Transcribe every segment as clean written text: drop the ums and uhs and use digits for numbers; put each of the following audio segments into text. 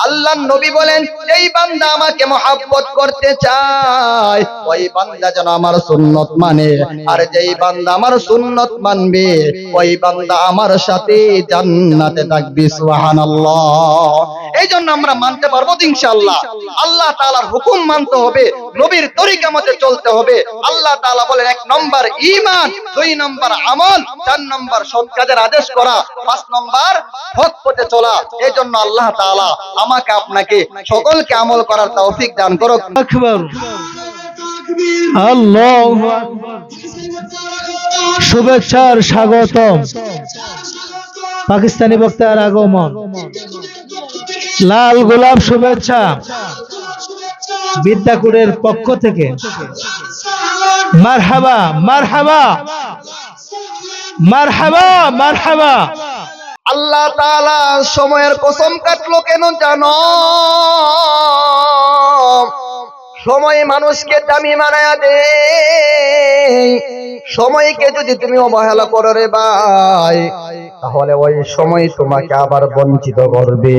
আল্লাহর নবী বলেন, যেই বান্দা আমাকে মহব্বত করতে চায় ওই বান্দা যেন আমার সুন্নত মানে, আর যেই বান্দা আমার সুন্নত মানবে ওই বান্দা আমার সাথে জান্নাতে থাকবে। সুবহানাল্লাহ। এই জন্য আমরা মানতে পারবো ইনশাআল্লাহ। আল্লাহ তাআলার হুকুম মানতে হবে, নবীর তরিকা মতে চলতে হবে। আল্লাহ তাআলা বলেন, 1 নম্বর ঈমান, 2 নম্বর আমল, 4 নম্বর সৎ কাজের আদেশ করা, 5 নম্বর হক পথে চলা। এই জন্য আল্লাহ তাআলা আমাকে আপনাকে সকলকে আমল করার তৌফিক দান করুক। আকবার, আল্লাহু আকবার। শুভেচ্ছার স্বাগতম, পাকিস্তানি বক্তার আগমন, লাল গোলাপ শুভেচ্ছা বিদ্যাকুড়ের পক্ষ থেকে। মারহাবা মারহাবা মারহাবা মারহাবা। আল্লাহ তাআলা সময়ের কসম কাটলো কেন জানো? সময় মানুষকে দামি বানায়া দেয়। সময়কে যদি তুমি অবহেলা করো রে ভাই, তাহলে ওই সময় তোমাকে আবার বঞ্চিত করবে।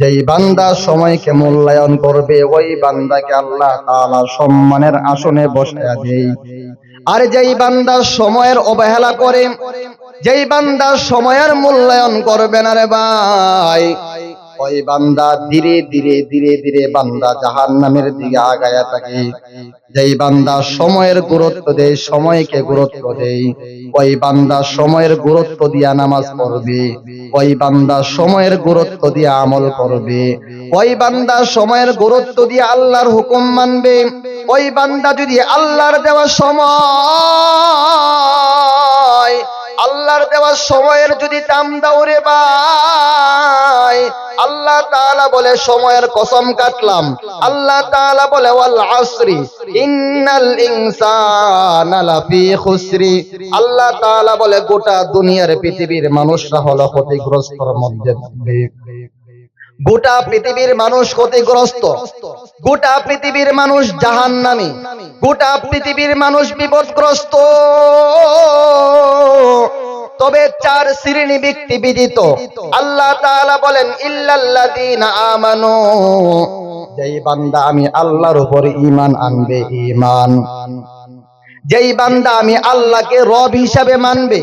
যেই বান্দা সময়কে মূল্যায়ন করবে ওই বান্দাকে আল্লাহ তাআলা সম্মানের আসনে বসায়া দেয়। আর যেই বান্দা সময়ের অবহেলা করে, যেই বান্দা সময়ের মূল্যায়ন করবে না রে ভাই, ওই বান্দা ধীরে ধীরে ধীরে ধীরে বান্দা জাহান্নামের দিকে আগায়া থাকে। যেই বান্দা সময়ের গুরুত্ব দেয়, সময়কে গুরুত্ব দেয়, ওই বান্দা সময়ের গুরুত্ব দিয়া নামাজ পড়বে, ওই বান্দা সময়ের গুরুত্ব দিয়ে আমল করবে, ওই বান্দা সময়ের গুরুত্ব দিয়ে আল্লাহর হুকুম মানবে। ওই বান্দা যদি আল্লাহর দেওয়া সময়, আল্লাহর দেওয়া সময়ের যদি দাম দাও রে ভাই, আল্লাহ তাআলা বলে সময়ের কসম কাটলাম। আল্লাহ তাআলা বলে ওয়াল আসরি ইন্নাল ইনসানা লাফি খুসরি। আল্লাহ তাআলা বলে গোটা দুনিয়ার পৃথিবীর মানুষরা হলো ক্ষতিগ্রস্তর মধ্যে থাকবে। গোটা পৃথিবীর মানুষ ক্ষতিগ্রস্ত, গোটা পৃথিবীর মানুষ জাহান্নামী, গোটা পৃথিবীর মানুষ বিপদগ্রস্ত। তবে 4 শ্রেণী ব্যক্তি ব্যতীত আল্লাহ তাআলা বলেন ইল্লাল্লাযীনা আমানু, যেই বান্দা আমি আল্লাহর উপর ঈমান আনবে, ঈমান, যেই বান্দা আমি আল্লাহকে রব হিসাবে মানবে,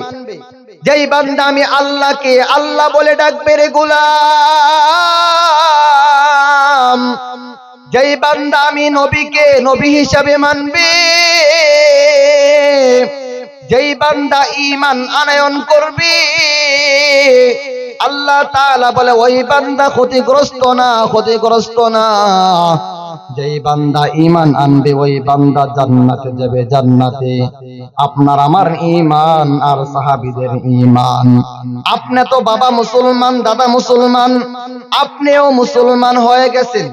যেই বান্দা আমি আল্লাহকে আল্লাহ বলে ডাকবে রে গোলাম, যেই বান্দা আমি নবীকে নবী হিসাবে মানবে, যেই বান্দা ঈমান আনয়ন করবে, আল্লাহ তাআলা বলে ওই বান্দা ক্ষতিগ্রস্ত না, ক্ষতিগ্রস্ত না। যেই বান্দা ঈমান আনবে ওই বান্দা জান্নাতে যাবে, জান্নাতে। আপনার আমার ঈমান আর সাহাবীদের ঈমান। আপনি তো বাবা মুসলমান, দাদা মুসলমান, আপনিও মুসলমান হয়ে গেছেন।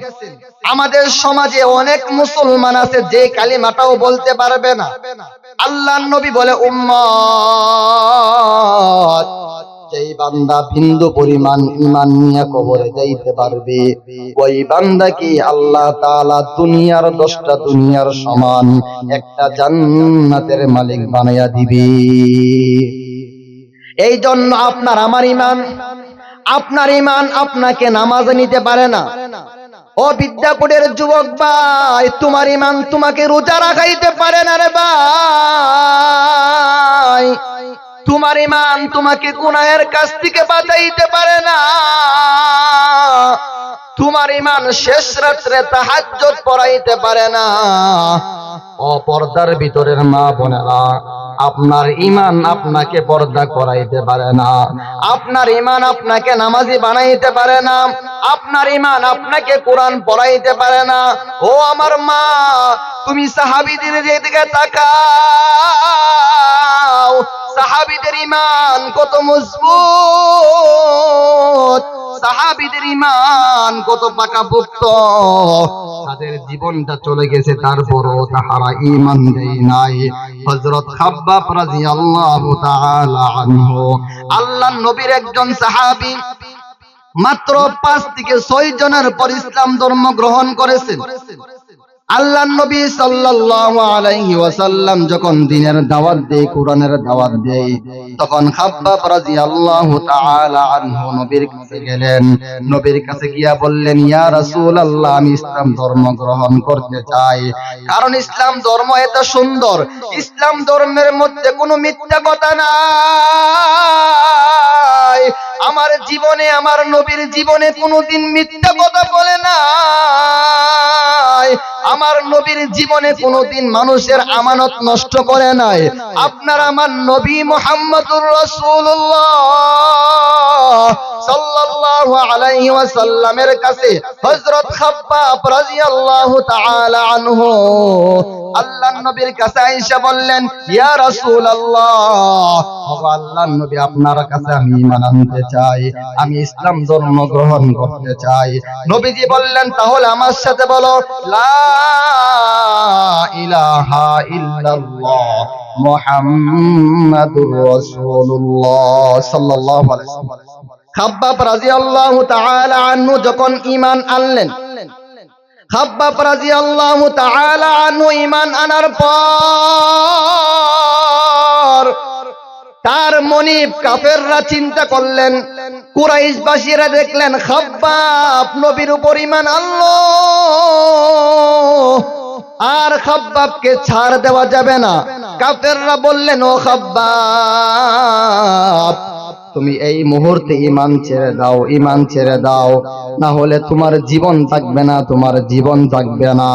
আমাদের সমাজে অনেক মুসলমান আছে যে কালিমাটাও বলতে পারবে না। আল্লাহর নবী বলে উম্মত, যেই বান্দা বিন্দু পরিমাণ ঈমান নিয়ে কবরে যাইতে পারবে ওই বান্দাকে আল্লাহ তাআলা দুনিয়ার 10টা দুনিয়ার সমান একটা জান্নাতের মালিক বানায়া দিবে। এই জন্য আপনার আমার ঈমান, আপনার ঈমান আপনাকে নামাজে নিতে পারে না। ও বিদ্যাকুড়ের যুবক ভাই, তোমার ঈমান তোমাকে রোজা রাখাইতে পারে না রে ভাই। তোমার ঈমান তোমাকে গুনাহের কাছ থেকে বাঁচাইতে পারে না। তোমার ঈমান শেষ রাত্রে তাহাজ্জুদ পড়াইতে পারে না। ও পর্দার ভিতরের মা বোনেরা, আপনার ঈমান আপনাকে পর্দা করাইতে পারে না। আপনার ঈমান আপনাকে নামাজি বানাইতে পারে না। আপনার ঈমান আপনাকে কোরআন পড়াইতে পারে না। ও আমার মা, তুমি সাহাবীদের দিকে তাকাও। সাহাবীদের ঈমান কত মজবুত, সাহাবীদের ঈমান কত পাকাপোক্ত। তাদের জীবনটা চলে গেছে, তারপরও তাহারা ঈমান দেয় নাই। হযরত খাব্বাব রাদিয়াল্লাহু তাআলা আনহু, আল্লাহর নবীর একজন সাহাবী, মাত্র 5 থেকে 6 জনের পর ইসলাম ধর্ম গ্রহণ করেছেন। আল্লাহর নবী সাল্লাল্লাহু আলাইহি ওয়াসাল্লাম যখন দ্বীনের দাওয়াত দেয়, কোরআনের দাওয়াত দেয়, তখন খাব্বাব রাদিয়াল্লাহু তাআলা আনহু নবীর কাছে গেলেন। নবীর কাছে গিয়া বললেন, ইয়া রাসূলুল্লাহ, আমি ইসলাম ধর্ম গ্রহণ করতে চাই। কারণ ইসলাম ধর্ম এত সুন্দর, ইসলাম ধর্মের মধ্যে কোনো মিথ্যা কথা নাই। আমার জীবনে, আমার নবীর জীবনে কোনোদিন মিথ্যা কথা বলে নাই। আমার নবীর জীবনে কোনোদিন মানুষের আমানত নষ্ট করে নাই। আপনার আমার নবী মুহাম্মদুর রাসূলুল্লাহ সাল্লাল্লাহু আলাইহি ওয়াসাল্লামের কাছে হযরত খাব্বাব রাদিয়াল্লাহু তাআলা আনহু আল্লাহর নবীর কাছে আয়েশা বললেন, ইয়া রাসূলুল্লাহ, ও আল্লাহর নবী, আপনার কাছে আমি ঈমান আনতে চাই, আমি ইসলাম ধর্ম গ্রহণ করতে চাই। নবীজি বললেন, তাহলে আমার সাথে বলো, লা ইলাহা ইল্লাল্লাহ মুহাম্মাদুর রাসূলুল্লাহ সাল্লাল্লাহু আলাইহি ওয়াসাল্লাম। খাব্বাব রাদিয়াল্লাহু তাআলা আনহু যখন ঈমান আনলেন, খাব্বাব রাদিয়াল্লাহু তাআলা আনহু ঈমান আনার পর তার মনিব কাফেররা চিন্তা করলেন, কুরাইশবাসীরা দেখলেন খাব্বাব নবীর উপর ঈমান আনলো, আর খাব্বাবকে ছাড় দেওয়া যাবে না। কাফেররা বললেন, ও খাব্বাব, তুমি এই মুহূর্তে ঈমান ছেড়ে দাও, ঈমান ছেড়ে দাও, না হলে তোমার জীবন থাকবে না, তোমার জীবন থাকবে না।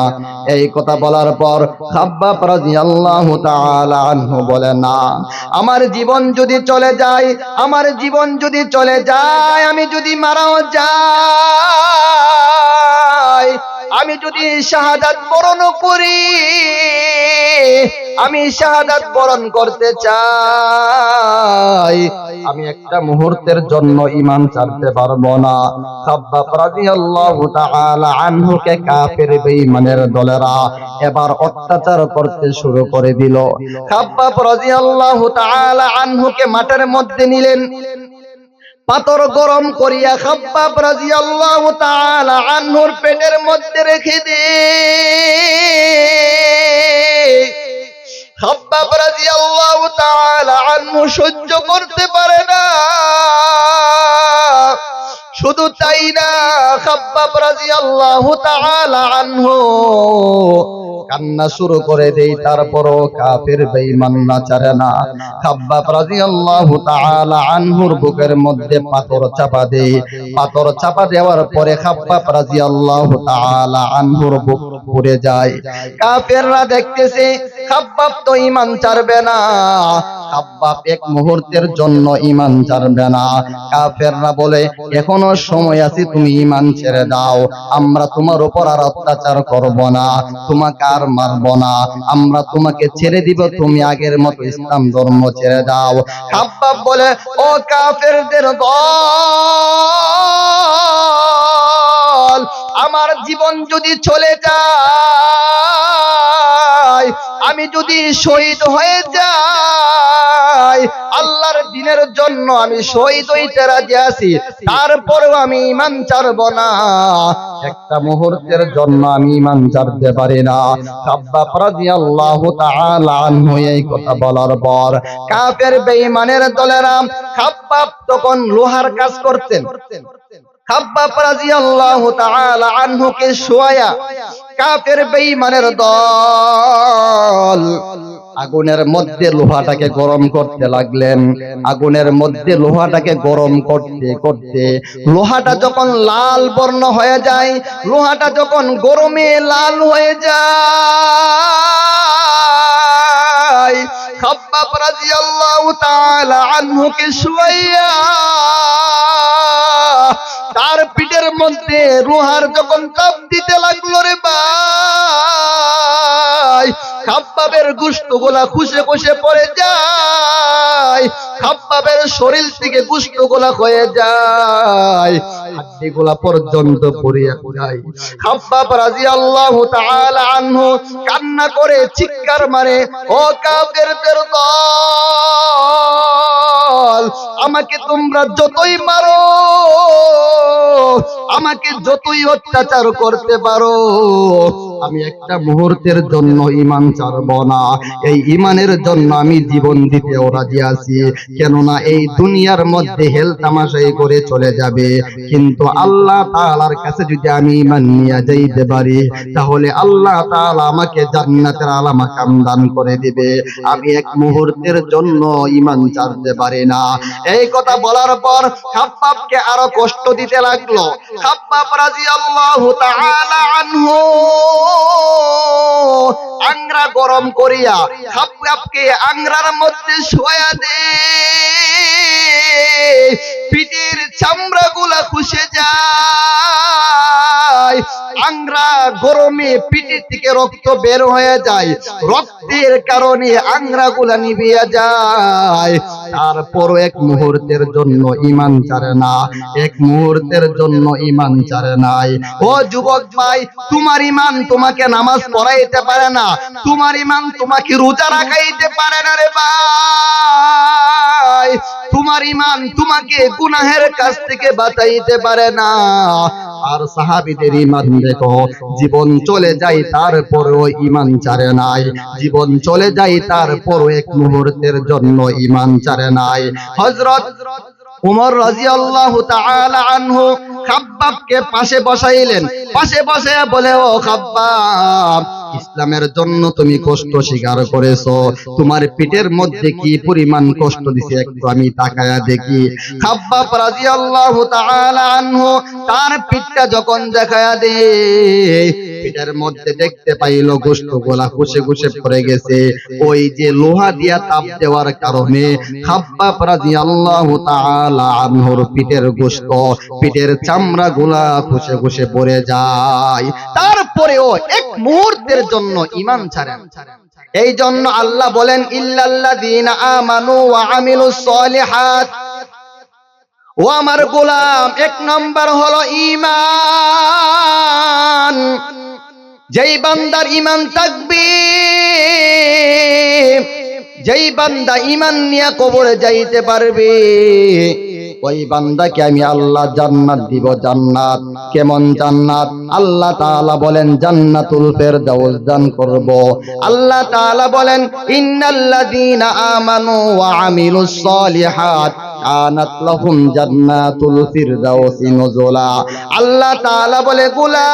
এই কথা বলার পর খাব্বাব রাদিয়াল্লাহু তাআলা আনহু বলে, না, আমার জীবন যদি চলে যায়, আমার জীবন যদি চলে যায়, আমি যদি মারাও যাই, আমি যদি শাহাদাত বরণ করি, আমি শাহাদাত বরণ করতে চাই, আমি একটা মুহূর্তের জন্য ঈমান ছাড়তে পারবো না। খাব্বাব রাদিয়াল্লাহু তাআলা আনহুকে কাফের বেঈমানের দলেরা এবার অত্যাচার করতে শুরু করে দিল। খাব্বাব রাদিয়াল্লাহু তাআলা আনহুকে মাঠের মধ্যে নিলেন, পাথর গরম করিয়া খাব্বাব রাদিয়াল্লাহু তাআলা আনহুর পেটের মধ্যে রেখে দে। খাব্বাব রাদিয়াল্লাহু তাআলা আনহু সহ্য করতে পারে না। শুধু তাই না, খাব্বাব রাদিয়াল্লাহু তাআলা আনহু কান্না শুরু করে দেয়, তারপরও কাফের বেঈমান না ছাড়ে না। খাব্বাব রাদিয়াল্লাহু তাআলা আনহুর বুকের মধ্যে পাথর চাপা দেয়। পাথর চাপা দেওয়ার পরে খাব্বাব রাদিয়াল্লাহু তাআলা আনহুর বুক পুড়ে যায়। কাফেররা দেখতেছে খাব্বাব তো ঈমান ছাড়বে না, খাব্বাব এক মুহূর্তের জন্য ঈমান ছাড়বে না। কাফেররা বলে, এখনো সময় আছে, তুমি ঈমান ছেড়ে দাও, আমরা তোমার উপর আর অত্যাচার করব না, তোমাকে আর মারব না, আমরা তোমাকে ছেড়ে দিব, তুমি আগের মতো ইসলাম ধর্ম ছেড়ে দাও। খাব্বাব বলে, ও কাফেরদের দল, আমার জীবন যদি চলে যায়, আমি যদি শহীদ হয়ে যাই, আল্লাহর দ্বীনের জন্য আমি শহীদ হইতে রাজি আছি, তারপরেও আমি ঈমান ছাড়ব না, একটা মুহূর্তের জন্য আমি ঈমান ছাড়তে পারি না। খাব্বাব রাদিয়াল্লাহু তাআলা আনহু এই কথা বলার পর কাফের বেঈমানের দলেরা, খাব্বাব তখন লোহার কাজ করতেন, খাব্বাব রাদিয়াল্লাহু তাআলা আনহুকে শোয়া কাফের বেঈমানের দল আগুনের মধ্যে লোহাটাকে গরম করতে লাগলেন। আগুনের মধ্যে লোহাটাকে গরম করতে করতে লোহাটা যখন লাল বর্ণ হয়ে যায়, লোহাটা যখন গরমে লাল হয়ে যায়, খাব্বাব রাদিয়াল্লাহু তাআলা আনহুকে শুয়াইয়া তার পিঠের মধ্যে লোহার যখন চাপ দিতে লাগলো রে ভাই, খাব্বাবের গোশতগুলা খুশে খুশে পড়ে যায়, খাব্বাবের শরীর থেকে গোশতগুলা হয়ে যায়, হাড্ডিগুলা পর্যন্ত পুড়িয়া যায়। খাব্বাব রাদিয়াল্লাহু তাআলা আনহু কান্না করে চিৎকার মারে, ও কাফেরদের দল, আমাকে তোমরা যতই মারো, আমাকে যতই অত্যাচার করতে পারো, আমি একটা মুহূর্তের জন্য ঈমান ছাড়ব না। এই ঈমানের জন্য আমি জীবন দিতেও রাজি আছি। কেননা এই দুনিয়ার মধ্যে হেল তামাশাই করে চলে যাবে, কিন্তু আল্লাহ তাআলার কাছে যদি আমি ঈমান নিয়ে যাইতে পারি, তাহলে আল্লাহ তাআলা আমাকে জান্নাতের আলা মাকাম দান করে দিবে। আমি এক মুহূর্তের জন্য ঈমান ছাড়তে পারি না। এই কথা বলার পর খাব্বাবকে আরো কষ্ট দিতে লাগলো। খাব্বাব রাদিয়াল্লাহু তাআলা আনহু আংরা গরম করিয়া খাব্বাবকে আংরার মধ্যে শোয়া দেয়। পিঠের চামড়াগুলা খসে যায়, আংরা গরমে পিঠের থেকে রক্ত বের হয়ে যায়, রক্তের কারণে আংরাগুলা নিভিয়া যায়। তারপরও এক মুহূর্তের জন্য ঈমান ছাড়ে না, এক মুহূর্তের জন্য ঈমান ছাড়ে নাই। ও যুবক ভাই, তোমার ঈমান তোমাকে নামাজ পড়াইতে পারে না, তোমার ঈমান তোমাকে রোজা রাখাইতে পারে না রে ভাই। তোমার ঈমান তোমাকে গুনাহের কাছ থেকে বাঁচাইতে পারে না। আর সাহাবীদের ঈমান দেখো, জীবন চলে যায় তারপরেও ঈমান ছাড়ে নাই, জীবন চলে যায় তারপরও এক মুহূর্তের জন্য ঈমান ছাড়ে নাই। হযরত উমর রাদিয়াল্লাহু তাআলা আনহু খাব্বাবকে পাশে বসাইলেন, পাশে বসে বলে, ও খাব্বাব, ইসলামের জন্য তুমি কষ্ট স্বীকার করেছো, তোমার পিঠের মধ্যে কি পরিমাণ কষ্ট দিছে একটু আমি তাকায়া দেখি। খাব্বাব রাদিয়াল্লাহু তাআলা আনহু তার পিঠটা যখন দেখায়া দেয়, পিঠের মধ্যে দেখতে পাইল গোশতগুলা খুশে খুশে পড়ে গেছে। ওই যে লোহা দিয়া তাপ দেওয়ার কারণে খাব্বাব রাদিয়াল্লাহু তাআলা আনহুর পিঠের গোশত, পিঠের চামড়াগুলা খুশে খুশে পড়ে যায়। তারপরেও এক মুহূর্তের জন্য ঈমান ছাড়েন। এই জন্য আল্লাহ বলেন, ইল্লাল্লাযীনা আমানু ওয়া আমিলুস সলিহাত। ও আমার গোলাম, এক নাম্বার হলো ঈমান। যেই বান্দার ঈমান থাকবে, যেই বান্দা ঈমান নিয়ে কবরে যাইতে পারবে, ওই বান্দাকে আমি আল্লাহ জান্নাত দিব। জান্নাত কেমন জান্নাত? আল্লাহ তাআলা বলেন জান্নাতুল ফেরদাউস দান করব। আল্লাহ তাআলা বলেন, ইন্নাল্লাযীনা আমানু ওয়া আমিলুস সলিহাত কানাত লাহুম জান্নাতুল ফিরদাউসি নুজুলা। আল্লাহ তাআলা বলে, গোলাম,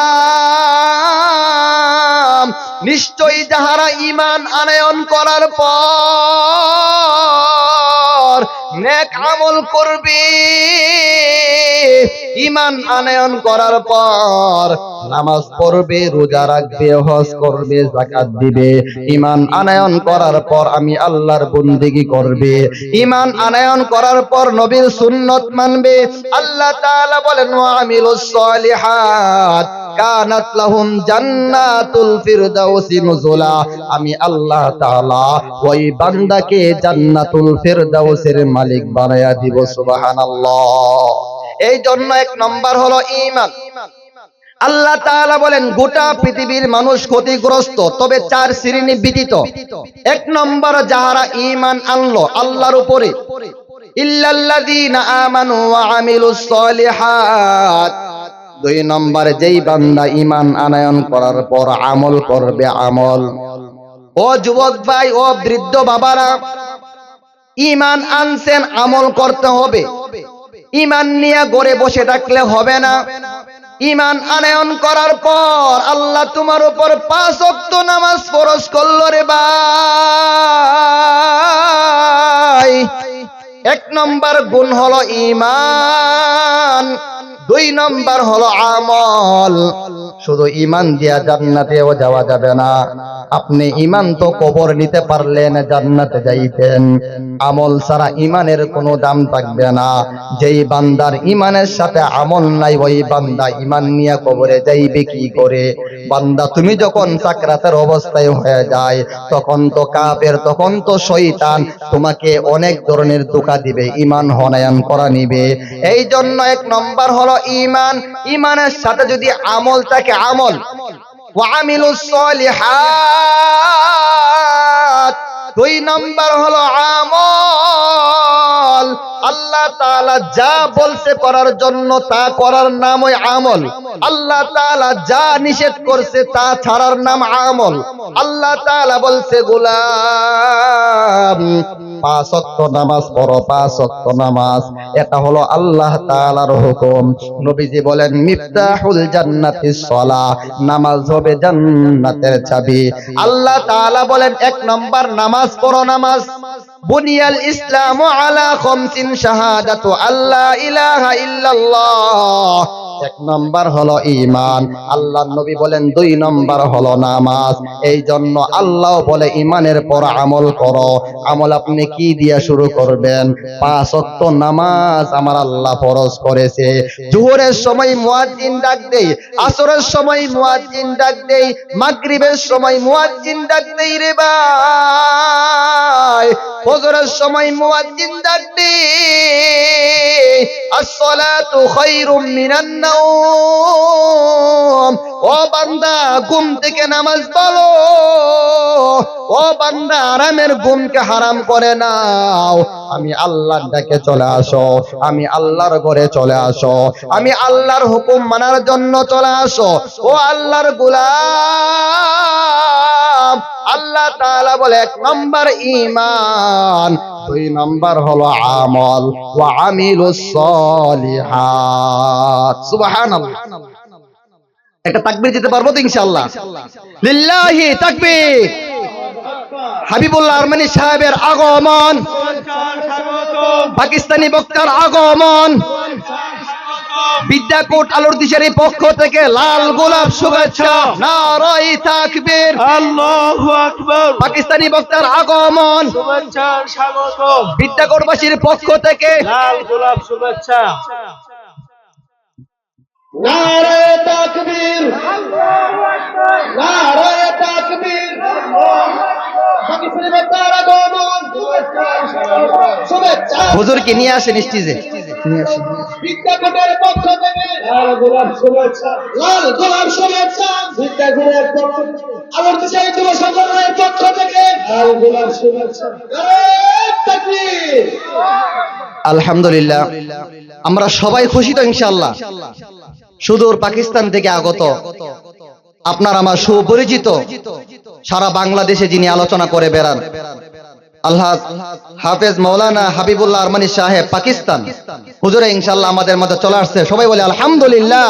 নিশ্চয়ই যাহারা ঈমান আনয়ন করার পর নেক আমল করবে, ঈমান আনয়ন করার পর নামাজ পড়বে, রোজা রাখবে, হজ করবে, যাকাত দিবে, ঈমান আনয়ন করার পর আমি আল্লাহর বন্দেগী করবে, ঈমান আনয়ন করার পর নবীর সুন্নত মানবে। আল্লাহ তাআলা বলেন, ওয়া আমিলুস সলিহাত কানাত লাহুম জান্নাতুল ফিরদাউসি নুজুলা। আমি আল্লাহ তাআলা ওই বান্দাকে জান্নাতুল ফিরদাউসের মালিক বানায়া দিব। সুবহানাল্লাহ। এই জন্য এক নাম্বার হলো ঈমান। আল্লাহ তাআলা বলেন, গোটা পৃথিবীর মানুষ ক্ষতিগ্রস্ত, তবে চার শ্রেণী ব্যতীত। এক নম্বর, যারা ঈমান আনলো আল্লাহর উপরে, ইল্লাল্লাযীনা আমানু ওয়া আমিলুস সলিহাত। দুই নম্বরে, যেই বান্দা ঈমান আনয়ন করার পর আমল করবে, আমল। ও যুবক ভাই, ও বৃদ্ধ বাবারা, ঈমান আনছেন, আমল করতে হবে। ঈমান নিয়ে ঘরে বসে থাকলে হবে না। ঈমান আনয়ন করার পর আল্লাহ তোমার উপর 5 ওয়াক্ত নামাজ ফরজ করল রে ভাই। এক নম্বর গুণ হলো ঈমান, দুই নম্বর হলো আমল। শুধু ঈমান দিয়া জান্নাতেও যাওয়া যাবে না। আপনি ঈমান তো কবর নিতে পারলেন, জান্নাতে যাইতেন, আমল ছাড়া ঈমানের কোনো দাম থাকবে না। যেই বান্দার ঈমানের সাথে আমল নাই, ওই বান্দা ঈমান নিয়ে কবরে যাইবে কি করে? বান্দা তুমি যখন সাকরাতের অবস্থায় হয়ে যায়, তখন তো কাফের, তখন তো শয়তান তোমাকে অনেক ধরনের ধোঁকা দিবে, ঈমান হনায়ন করা নিবে। এই জন্য এক নম্বর হলো ঈমান। ঈমানের সাথে যদি আমল থাকে, আমল। ওয়া আমিলুস সলিহাত। দুই নম্বর হলো আমল। আমল। আল্লাহ তাআলা যা বলছে করার জন্য তা করার নাম ওই আমল। আল্লাহ তাআলা যা নিষেধ করছে তা ছাড়ার নাম আমল। আল্লাহ তাআলা বলছে গোলাম 5 ওয়াক্ত নামাজ পড়ো, 5 ওয়াক্ত নামাজ, এটা হলো আল্লাহ তাআলার হুকুম। নবীজি বলেন মিফতাহুল জান্নাতিস সালাহ, নামাজ হবে জান্নাতের চাবি। আল্লাহ তাআলা বলেন 1 নাম্বার নামাজ পড়ো, নামাজ। বুনিয়াল ইসলামু আলা খামসিন শাহাদাতু আল্লা ইলাহা ইল্লাল্লাহ, 1 নাম্বার হলো ঈমান। আল্লাহর নবী বলেন 2 নাম্বার হলো নামাজ। এই জন্য আল্লাহ বলে ঈমানের পর আমল করো। আমল আপনি কি দিয়ে শুরু করবেন? 5 ওয়াক্ত নামাজ আমার আল্লাহ ফরজ করেছে। জোহরের সময় মুয়াজ্জিন ডাক দেই, আসরের সময় মুয়াজ্জিন ডাক দেই, মাগরিবের সময় মুয়াজ্জিন ডাক দেই রে ভাই, ফজরের সময় মুয়াজ্জিন ডাক দেই, আসসালাতু খায়রুম মিনান নাওম। ও বান্দা ঘুম থেকে নামাজ পড়ো, ও বান্দা আরামের ঘুমকে হারাম করে নাও। আমি আল্লাহর ডাকে চলে আসো, আমি আল্লাহর ঘরে চলে আসো, আমি আল্লাহর হুকুম মানার জন্য চলে আসো। ও আল্লাহর গোলাম, আল্লাহ তাআলা বলে 1 নাম্বার ঈমান, 2 নাম্বার হলো আমল। ওয়া আমিলুস সলিহাত। সুবহানাল্লাহ। একটা তাকবীর দিতে পারবো তো ইনশাআল্লাহ? লিল্লাহি তাকবীর। হাবিবুল্লাহ আরমানি সাহেবের আগমন, পাকিস্তানি বক্তার আগমন, বিদ্যাকোট আলোরদিশারি পক্ষ থেকে লাল গোলাপ শুভেচ্ছা, নারায়ে তাকবীর, আল্লাহু আকবার। পাকিস্তানি বক্তার আগমন, শুভেচ্ছা স্বাগতম, বিদ্যাকোটবাসীর পক্ষ থেকে লাল গোলাপ শুভেচ্ছা। নারায়ে তাকবীর, আল্লাহু আকবার, নারায়ে তাকবীর, পাকিস্তানি বক্তার আগমন, শুভেচ্ছা। হুজুরকে নিয়ে আসেন স্টেজে, নিয়ে আসেন। বিদ্যাকোটের পক্ষ থেকে লাল গোলাপ শুভেচ্ছা, লাল গোলাপ শুভেচ্ছা। বিদ্যাকোটের পক্ষ থেকে, আলোরদিশারি যুব সংগঠনের পক্ষ থেকে লাল গোলাপ শুভেচ্ছা। নারায়ে তাকবীর। আলহামদুলিল্লাহ, আমরা সবাই খুশি তো ইনশাআল্লাহ? সুদূর পাকিস্তান থেকে আগত আপনার আমার সুপরিচিত, সারা বাংলাদেশে যিনি আলোচনা করে বেড়ান, আল্লাহ হাফেজ মাওলানা হাবিবুল্লাহ আরমানি সাহেব পাকিস্তান, হুজুরে ইনশাআল্লাহ আমাদের মধ্যে চলে আসছে। সবাই বলে আলহামদুলিল্লাহ,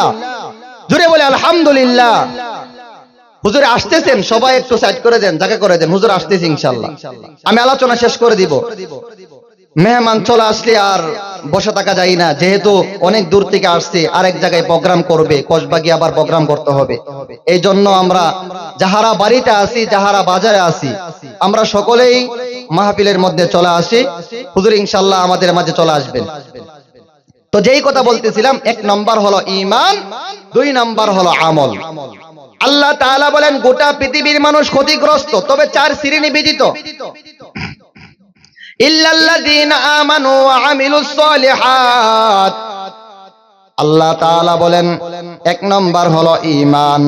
জোরে বলে আলহামদুলিল্লাহ। হুজুরে আসতেছেন, সবাই একটু সাইড করে দেন, জায়গা করে দেন, হুজুর আসতেছে ইনশাআল্লাহ। আমি আলোচনা শেষ করে দিব। মেহমান চলে আসলে আর বসে থাকা যায় না, যেহেতু অনেক দূর থেকে আসছে, আরেক জায়গায় প্রোগ্রাম করবে, কসবাগি আবার প্রোগ্রাম করতে হবে। এই জন্য আমরা যাহারা বাড়িতে আসি, যাহারা বাজারে আসি, আমরা সকলেই মাহফিলের মধ্যে চলে আসি। হুজুর ইনশাআল্লাহ আমাদের মাঝে চলে আসবেন। তো যেই কথা বলতেছিলাম, 1 নাম্বার হলো ঈমান, 2 নাম্বার হলো আমল। আল্লাহ তাআলা বলেন গোটা পৃথিবীর মানুষ ক্ষতিগ্রস্ত, তবে 4 শ্রেণী ব্যতীত। ইল্লাল্লাযীনা আমানু ওয়া আমিলুস সলিহাত। আল্লাহ তাআলা বলেন 1 নাম্বার হলো ঈমান,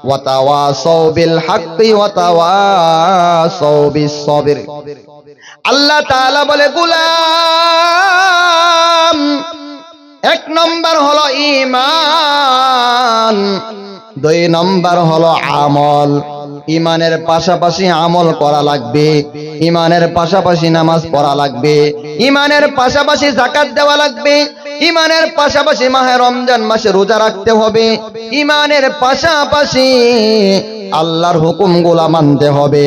ওয়া তাওয়াসাউ বিল হাক্কি ওয়া তাওয়াসাউ বিস সবর। আল্লাহ তাআলা বলে গোলাম 1 নাম্বার হলো ঈমান, 2 নাম্বার হলো আমল। ঈমানের পাশাপাশি আমল করা লাগবে, ঈমানের পাশাপাশি নামাজ পড়া লাগবে, ঈমানের পাশাপাশি যাকাত দেওয়া লাগবে, ঈমানের পাশাপাশি মাহে রমজান মাসে রোজা রাখতে হবে, ঈমানের পাশাপাশি আল্লাহর হুকুমগুলো মানতে হবে।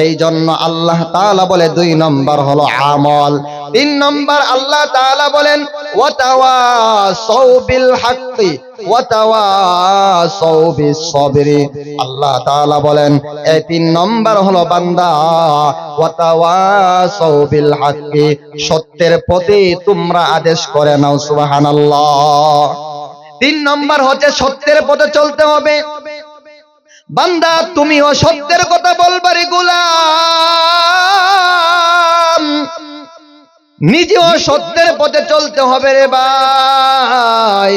এই জন্য আল্লাহ তাআলা বলে 2 নাম্বার হলো আমল। 3 নাম্বার আল্লাহ তাআলা বলেন ওয়া তাওয়াসাউ বিল হাক্কি ওয়া তাওয়াসাউ বিস সবরি। আল্লাহ তাআলা বলেন এই 3 নাম্বার হলো বান্দা ওয়া তাওয়াসাউ বিল হাক্কি, সত্যের পথে তোমরা আদেশ করে নাও। সুবহানাল্লাহ। 3 নাম্বার হচ্ছে সত্যের পথে চলতে হবে। বান্দা তুমিও সত্যের কথা বলবারে গোলাম, নিজেও সত্যের পথে চলতে হবে রে ভাই,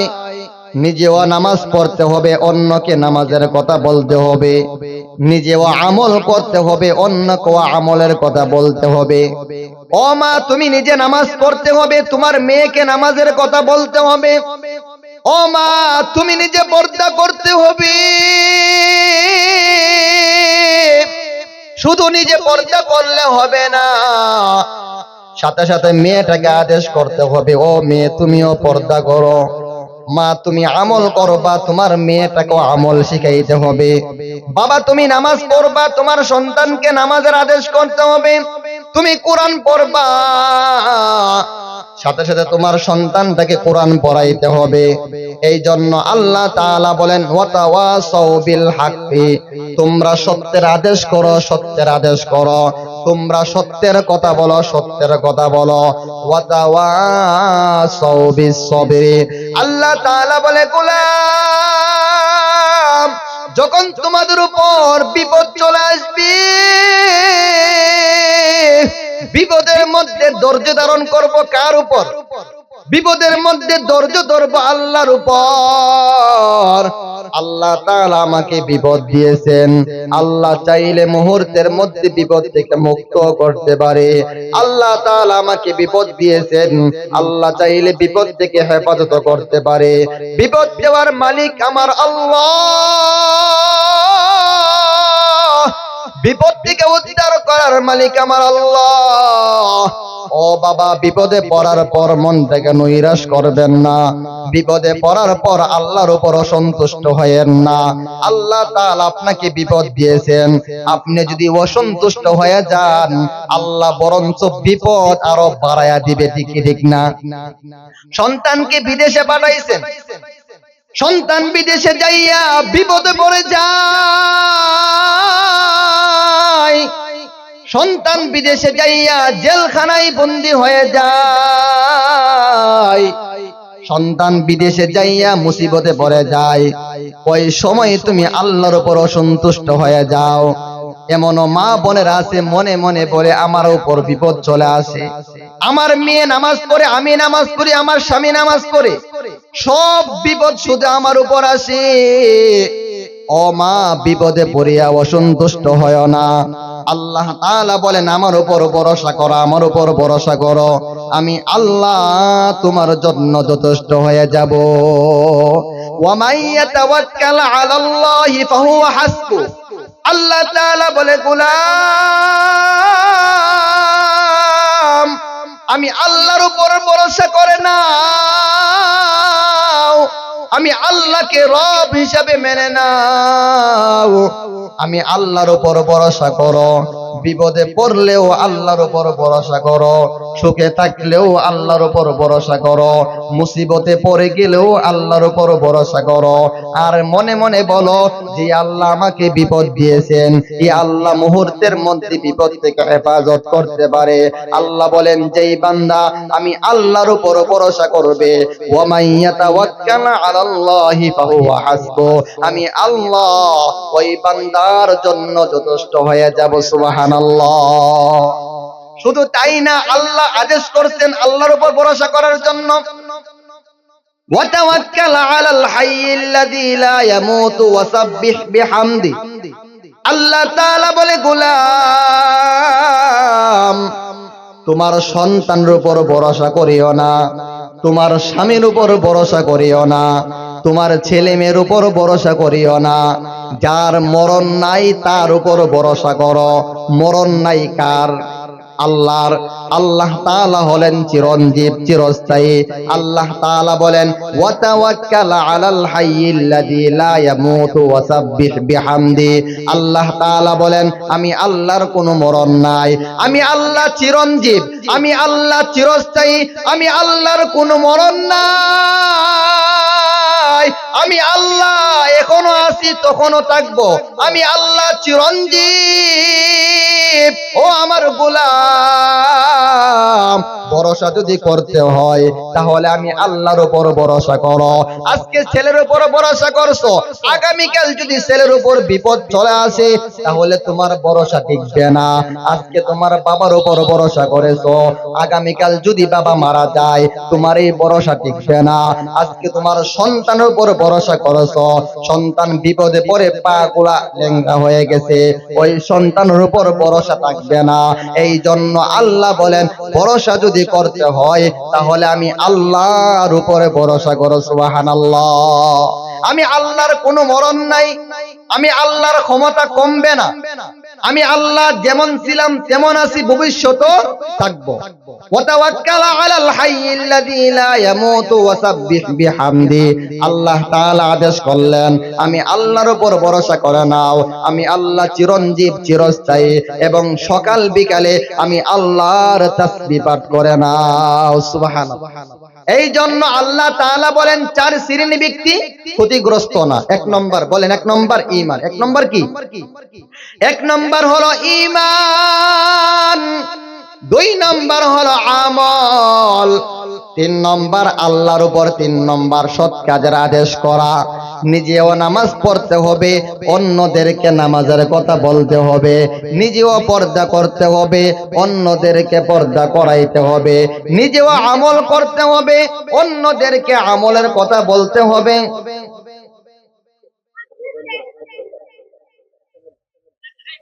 নিজেও নামাজ পড়তে হবে, অন্যকে নামাজের কথা বলতে হবে। নিজেও আমল করতে হবে, অন্যকেও আমলের কথা বলতে হবে। ও মা, তুমি নিজে নামাজ পড়তে হবে, তোমার মেয়েকে নামাজের কথা বলতে হবে। ও মা, তুমি নিজে পর্দা করতে হবে, শুধু নিজে পর্দা করলে হবে না, সাথে সাথে মেয়েটাকে আদেশ করতে হবে, ও মেয়ে তুমিও পর্দা করো। মা, তুমি আমল করবা, তোমার মেয়েটাকেও আমল শিখাইতে হবে। বাবা, তুমি নামাজ পড়বা, তোমার সন্তানকে নামাজের আদেশ করতে হবে। তুমি কোরআন পড়বা, সাথে সাথে তোমার সন্তানটাকে কোরআন পড়াইতে হবে। এই জন্য আল্লাহ তাআলা বলেন, ওয়াতাওয়াসাউ বিল হাক্কি, তোমরা সত্যের আদেশ করো, সত্যের আদেশ করো, তোমরা সত্যের কথা বলো, সত্যের কথা বলো। ওয়াতাওয়াসাউ বিস সবরি, আল্লাহ তাআলা বলে, গোলাম, যখন তোমাদের উপর বিপদ চলে আসবে, বিপদের মধ্যে ধৈর্য ধারণ করব কার উপর? বিপদের মধ্যে ধৈর্য ধরবো আল্লাহর উপর। আল্লাহ তাআলা আমাকে বিপদ দিয়েছেন, আল্লাহ চাইলে মুহূর্তের মধ্যে বিপদ থেকে মুক্ত করতে পারে। আল্লাহ তাআলা আমাকে বিপদ দিয়েছেন, আল্লাহ চাইলে বিপদ থেকে হেফাজত করতে পারে। বিপদ দেওয়ার মালিক আমার আল্লাহ, বিপদ থেকে উদ্ধার করার মালিক আমার আল্লাহ। ও বাবা, বিপদে পড়ার পর মনটাকে নৈরাশ করবেন না, বিপদে পড়ার পর আল্লাহর উপর অসন্তুষ্ট হয়েন না। আল্লাহ তাআলা আপনাকে বিপদ দিয়েছেন, আপনি যদি অসন্তুষ্ট হয়ে যান, আল্লাহ বরঞ্চ বিপদ আরো বাড়ায়া দিবে, ঠিক না? সন্তানকে বিদেশে পাঠাইছেন, সন্তান বিদেশে যাইয়া বিপদে পড়ে যায়, সন্তান বিদেশে যাইয়া জেলখানায় বন্দী হয়ে যায়, সন্তান বিদেশে যাইয়া মুসিবতে পড়ে যায়। ওই সময় তুমি আল্লাহর উপর অসন্তুষ্ট হয়ে যাও। এমনও মা বোনেরা আছে মনে মনে বলে, আমার উপর বিপদ চলে আসে, আমার মেয়ে নামাজ পড়ে, আমি নামাজ পড়ি, আমার স্বামী নামাজ পড়ে, সব বিপদ শুধু আমার উপর আসে। ও মা, বিপদে পড়িয়া অসন্তুষ্ট হয় না। আল্লাহ তাআলা বলেন, আমার উপর ভরসা করো, আমার উপর ভরসা করো, আমি আল্লাহ তোমার জন্য যথেষ্ট হয়ে যাব। ওয়া মান ইয়াতাওয়াক্কাল আলাল্লাহি ফাহুয়া হাসবু, আল্লাহ তাআলা বলে, গোলাম, আমি আল্লাহর উপর ভরসা করে নাও, আমি আল্লাহকে রব হিসাবে মেনে নাও, আমি আল্লাহর উপর ভরসা করো। বিপদে পড়লেও আল্লাহর উপর ভরসা করো, সুখে থাকলেও আল্লাহর উপর ভরসা করো, মুসিবতে পড়ে গেলেও আল্লাহর উপর ভরসা করো। আর মনে মনে বলো যে আল্লাহ আমাকে বিপদ দিয়েছেন, এই আল্লাহ মুহূর্তের মধ্যে বিপদ থেকে হেফাজত করতে পারে। আল্লাহ বলেন, যেই বান্দা আমি আল্লাহর উপর ভরসা করবে, ওয়া মান ইয়াতাওয়াক্কাল আলাল্লাহি ফাহুয়া হাসবু, আমি আল্লাহ ওই বান্দার জন্য যথেষ্ট হয়ে যাব। সুবহানাল্লাহ। শুধু তাই না, আল্লাহ আদেশ করছেন আল্লাহর উপর ভরসা করার জন্য। ওয়াতাওয়াক্কাল আলাল হাইয়্যিল্লাযী লা ইয়ামুতু ওয়াসাব্বিহ বিহামদি, আল্লাহ তাআলা বলে, গোলাম, তোমার সন্তানের উপর ভরসা করিও না, তোমার স্বামীর উপর ভরসা করিও না, তোমার ছেলে মেয়ের উপর ভরসা করিও না, যার মরণ নাই তার উপর ভরসা করো। মরণ নাই কার? আল্লাহর। আল্লাহ তাআলা হলেন চিরঞ্জীব, চিরস্থায়ী। আল্লাহ তাআলা বলেন, ওয়াতাওয়াক্কাল আলাল হাইয়্যিল্লাযী লা ইয়ামুতু ওয়াসাব্বিহ বিহামদি, আল্লাহ তাআলা বলেন, আমি আল্লাহর কোনো মরণ নাই, আমি আল্লাহ চিরঞ্জীব, আমি আল্লাহ চিরস্থায়ী, আমি আল্লাহর কোনো মরণ নাই, আমি আল্লাহ এখনো আছি, তখনও থাকবো, আমি আল্লাহ চিরঞ্জীব। ও আমার গোলাম, ভরসা যদি করতে হয় তাহলে আমি আল্লাহর উপর ভরসা করো। আজকে ছেলের উপর ভরসা করছো, আগামীকাল যদি ছেলের উপর বিপদ চলে আসে তাহলে তোমার ভরসা টিকবে না। আজকে তোমার বাবার উপর ভরসা করেছো, আগামীকাল যদি বাবা মারা যায় তোমার এই ভরসা টিকবে না। আজকে তোমার সন্তানের উপর ভরসা করেছো, সন্তান বিপদে পড়ে পা গুলা লেঙ্গা হয়ে গেছে, ওই সন্তানের উপর ভরসা থাকবে না। এই জন্য আল্লাহ বলেন ভরসা যদি করতে হয় তাহলে আমি আল্লাহর উপরে ভরসা করো। সুবহানাল্লাহ। আমি আল্লাহর কোনো মরণ নাই, আমি আল্লাহর ক্ষমতা কমবে না, আমি আল্লাহ যেমন ছিলাম তেমন আছি, ভবিষ্যতেও থাকবো। ওয়াতাওয়াক্কাল আলাল হাইয়্যিল্লাযী লা ইয়ামুতু ওয়াসাব্বিহ বিহামদি। আল্লাহ তাআলা আদেশ করলেন আমি আল্লাহর উপর ভরসা করে নাও, আমি আল্লাহ চিরঞ্জীব চিরস্থায়ী, এবং সকাল বিকালে আমি আল্লাহর তাসবিহ পাঠ করে নাও। সুবহানাল্লাহ। এই জন্য আল্লাহ তাআলা বলেন 4 শ্রেণীর ব্যক্তি ক্ষতিগ্রস্ত না। 1 নম্বর বলেন, 1 নম্বর ঈমান। 1 নম্বর কি? 1 নম্বর হলো ঈমান, 2 নম্বর হলো আমল, 3 নম্বর আল্লাহর উপর 3 নম্বর সৎ কাজের আদেশ করা। নিজেও নামাজ পড়তে হবে, অন্যদেরকে নামাজের কথা বলতে হবে, নিজেও পর্দা করতে হবে, অন্যদেরকে পর্দা করাইতে হবে, নিজেও আমল করতে হবে, অন্যদেরকে আমলের কথা বলতে হবে।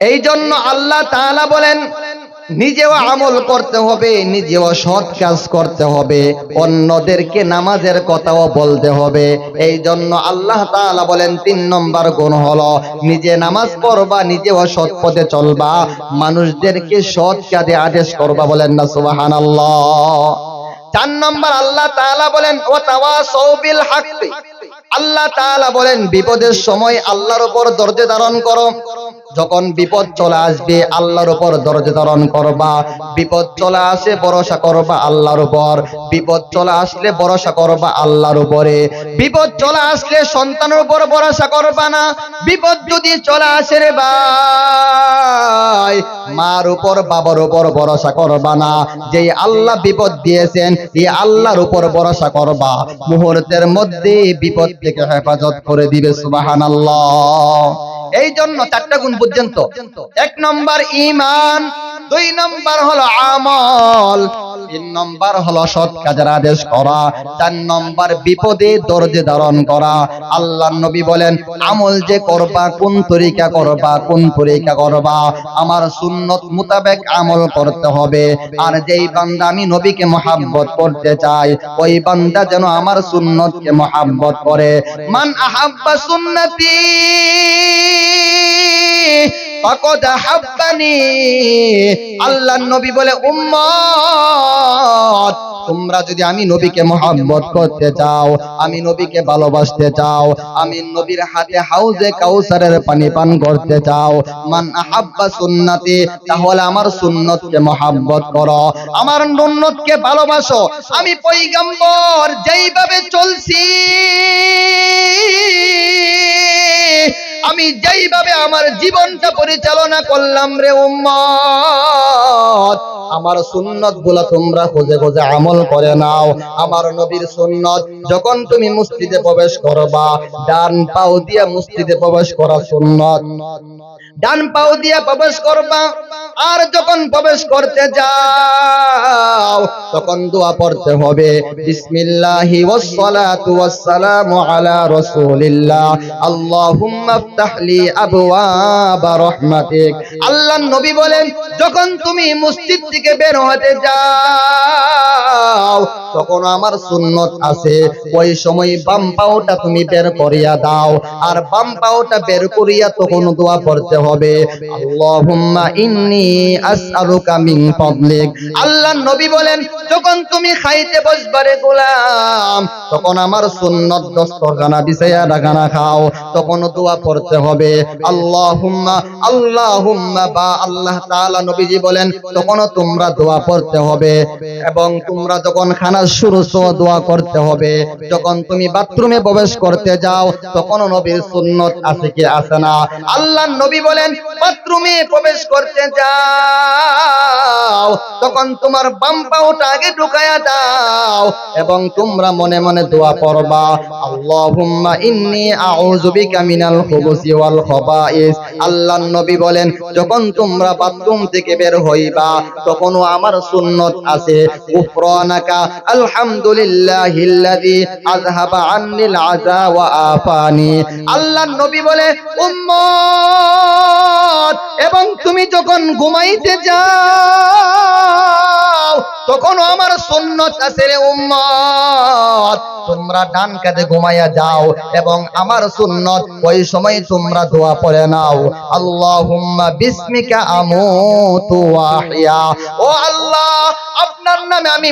এই জন্য আল্লাহ তাআলা বলেন নিজেও আমল করতে হবে, নিজেও সৎ কাজ করতে হবে, অন্যদেরকে নামাজের কথাও বলতে হবে। এই জন্য আল্লাহ তাআলা বলেন 3 নম্বর গুণ হলো নিজে নামাজ পড়বা, নিজেও সৎ পথে চলবা, মানুষদেরকে সৎ কাজে আদেশ করবা। বলেন না সুবহানাল্লাহ। 4 নম্বর আল্লাহ তাআলা বলেন ওয়াতাওয়াসাউ বিল হাক্কি। আল্লাহ তাআলা বলেন বিপদের সময় আল্লাহর উপর ধৈর্য ধারণ করো। যখন বিপদ চলে আসবে আল্লাহর উপর ধৈর্য ধারণ করবা। বিপদ চলে আসে ভরসা করবা আল্লাহর উপর, বিপদ চলে আসলে ভরসা করবা আল্লাহর উপরে। বিপদ চলে আসলে সন্তানের উপর ভরসা করবা না। বিপদ যদি চলে আসে রে ভাই, মার উপর বাবার উপর ভরসা করবা না। যেই আল্লাহ বিপদ দিয়েছেন এই আল্লাহর উপর ভরসা করবা, মুহূর্তের মধ্যে বিপদ থেকে হেফাজত করে দিবে। সুবহানাল্লাহ। এই জন্য 4টা গুণ পর্যন্ত। 1 নম্বর ঈমান, 2 নম্বর হলো আমল, 3 নম্বর হলো সৎ কাজের আদেশ করা, 4 নম্বর বিপদে ধৈর্য ধারণ করা। আল্লাহর নবী বলেন আমল যে করবা কোন তরিকা করবা, কোন তরিকা করবা, আমার সুন্নত মোতাবেক আমল করতে হবে। আর যেই বান্দা আমি নবীকে মহব্বত করতে চাই ওই বান্দা যেন আমার সুন্নতকে মহব্বত করে। মান আহাব্বা সুন্নতি ফাকাদ হাব্বানি। আল্লাহর নবী বলে উম্মত তোমরা যদি আমি নবীকে মহব্বত করতে চাও, আমি নবীকে ভালোবাসতে চাও, আমি নবীর হাতে হাউজে কাউসারের পানি পান করতে চাও, মান আহাব্বা সুন্নতি, তাহলে আমার সুন্নতকে মহব্বত করো, আমার সুন্নতকে ভালোবাসো। আমি পয়গম্বর যেইভাবে চলছি, আমি যেইভাবে আমার জীবনটা পরিচালনা করলাম রে উম্মত, আমার সুন্নত গুলা তোমরা খুঁজে খুঁজে আমল করে নাও। আমার নবীর সুন্নত, যখন তুমি মসজিদে প্রবেশ করবা ডান পাও দিয়ে মসজিদে প্রবেশ করা সুন্নত, ডান পাও দিয়ে প্রবেশ করবা। আর যখন প্রবেশ করতে যাও তখন দোয়া পড়তে হবে বিসমিল্লাহি ওয়াস সালাতু ওয়াস সালামু আলা রাসূলিল্লাহ আল্লাহুম্মা ইফতাহলি আবওয়াবা রাহমাতিক। আল্লাহর নবী বলেন যখন তুমি মসজিদ থেকে বের হতে যাও তখন আমার সুন্নত আছে ওই সময় বাম পাওটা তুমি বের করিয়া দাও, আর বাম পাওটা বের করিয়া তখন দোয়া পড়তে হবে আল্লাহুম্মা ইন্নী আসআলুকা মিন ফাদলিক। আল্লাহর নবী বলেন যখন তুমি খাইতে বসবারে গোলাম তখন আমার সুন্নত দস্তরখানা বিছাইয়া রাখানা খাও, তখন দোয়া পড়তে হবে আল্লাহুম্মা আল্লাহুম্মা, বা আল্লাহ তাআলা নবীজি বলেন তখন তোমরা দোয়া পড়তে হবে। এবং তোমরা যখন খানা শুরু দোয়া করতে হবে। যখন তুমি বাথরুমে প্রবেশ করতে যাও তখন নবীর সুন্নত আছে কি আছে না? আল্লাহর নবী বলেন বলেন বাথরুমে প্রবেশ করতে যাও, তখন তোমার বাম পাওটা আগে ঢুকায়া দাও এবং তোমরা মনে মনে দোয়া পড়বা, আল্লাহুম্মা ইন্নী আউযু বিকা মিনাল খুবুসি ওয়াল খাবাইস। আল্লাহর নবী বলেন যখন তোমরা বাথরুম থেকে বের হইবা তখনও আমার সুন্নত আছে, গুফরানাকা আলহামদুলিল্লাহিল্লাযী আযহাবা আন্নিল আযা ওয়া আফানি। আল্লাহর নবী বলে উম্মত, এবং তুমি যখন ঘুমাইতে যাও তখনও আমার সুন্নত আছে রে উম্মত, তোমরা ডান কাঁধে ঘুমাইয়া যাও এবং আমার সুন্নত ওই সময় তোমরা দোয়া পড়ে নাও, আল্লাহুম্মা বিসমিকা আমুতু ওয়া আহইয়া। ও আল্লাহ, আপনার নামে আমি